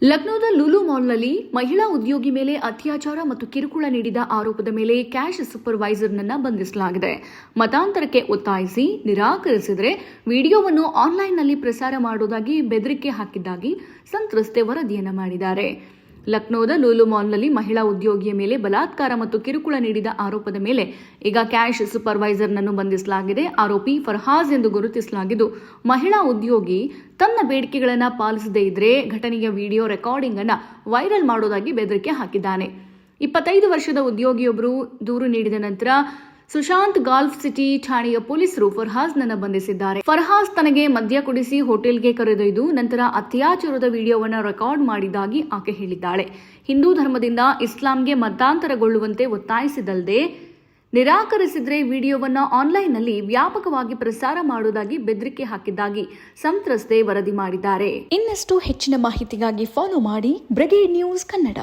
ಲಕ್ನೋದ ಲೂಲು ಮಾಲ್ನಲ್ಲಿ ಮಹಿಳಾ ಉದ್ಯೋಗಿ ಮೇಲೆ ಅತ್ಯಾಚಾರ ಮತ್ತು ಕಿರುಕುಳ ನೀಡಿದ ಆರೋಪದ ಮೇಲೆ ಕ್ಯಾಶ್ ಸೂಪರ್ವೈಸರ್ನನ್ನ ಬಂಧಿಸಲಾಗಿದೆ. ಮತಾಂತರಕ್ಕೆ ಒತ್ತಾಯಿಸಿ ನಿರಾಕರಿಸಿದರೆ ವಿಡಿಯೋವನ್ನು ಆನ್ಲೈನ್ನಲ್ಲಿ ಪ್ರಸಾರ ಮಾಡುವುದಾಗಿ ಬೆದರಿಕೆ ಹಾಕಿದ್ದಾಗಿ ಸಂತ್ರಸ್ತೆ ವರದಿಯನ್ನ ಮಾಡಿದ್ದಾರೆ. ಲಕ್ನೋದ ಲೂಲು ಮಾಲ್ನಲ್ಲಿ ಮಹಿಳಾ ಉದ್ಯೋಗಿಯ ಮೇಲೆ ಬಲಾತ್ಕಾರ ಮತ್ತು ಕಿರುಕುಳ ನೀಡಿದ ಆರೋಪದ ಮೇಲೆ ಈಗ ಕ್ಯಾಶ್ ಸೂಪರ್ವೈಸರ್ನನ್ನು ಬಂಧಿಸಲಾಗಿದೆ. ಆರೋಪಿ ಫರ್ಹಾಜ್ ಎಂದು ಗುರುತಿಸಲಾಗಿದ್ದು, ಮಹಿಳಾ ಉದ್ಯೋಗಿ ತನ್ನ ಬೇಡಿಕೆಗಳನ್ನು ಪಾಲಿಸದೇ ಇದ್ರೆ ಘಟನೆಯ ವಿಡಿಯೋ ರೆಕಾರ್ಡಿಂಗ್ ಅನ್ನು ವೈರಲ್ ಮಾಡೋದಾಗಿ ಬೆದರಿಕೆ ಹಾಕಿದ್ದಾನೆ. 25 ವರ್ಷದ ಉದ್ಯೋಗಿಯೊಬ್ಬರು ದೂರು ನೀಡಿದ ನಂತರ ಸುಶಾಂತ್ ಗಾಲ್ಫ್ ಸಿಟಿ ಠಾಣೆಯ ಪೊಲೀಸರು ಫರ್ಹಾಜ್ನನ್ನು ಬಂಧಿಸಿದ್ದಾರೆ. ಫರ್ಹಾಜ್ ತನಗೆ ಮದ್ಯ ಕುಡಿಸಿ ಹೋಟೆಲ್ಗೆ ಕರೆದೊಯ್ದು ನಂತರ ಅತ್ಯಾಚಾರದ ವಿಡಿಯೋವನ್ನು ರೆಕಾರ್ಡ್ ಮಾಡಿದ್ದಾಗಿ ಆಕೆ ಹೇಳಿದ್ದಾಳೆ. ಹಿಂದೂ ಧರ್ಮದಿಂದ ಇಸ್ಲಾಂಗೆ ಮತಾಂತರಗೊಳ್ಳುವಂತೆ ಒತ್ತಾಯಿಸಿದಲ್ಲದೆ ನಿರಾಕರಿಸಿದರೆ ವಿಡಿಯೋವನ್ನು ಆನ್ಲೈನ್ನಲ್ಲಿ ವ್ಯಾಪಕವಾಗಿ ಪ್ರಸಾರ ಮಾಡುವುದಾಗಿ ಬೆದರಿಕೆ ಹಾಕಿದ್ದಾಗಿ ಸಂತ್ರಸ್ತೆ ವರದಿ ಮಾಡಿದ್ದಾರೆ. ಇನ್ನಷ್ಟು ಹೆಚ್ಚಿನ ಮಾಹಿತಿಗಾಗಿ ಫಾಲೋ ಮಾಡಿ ಬ್ರಿಗೇಡ್ ನ್ಯೂಸ್ ಕನ್ನಡ.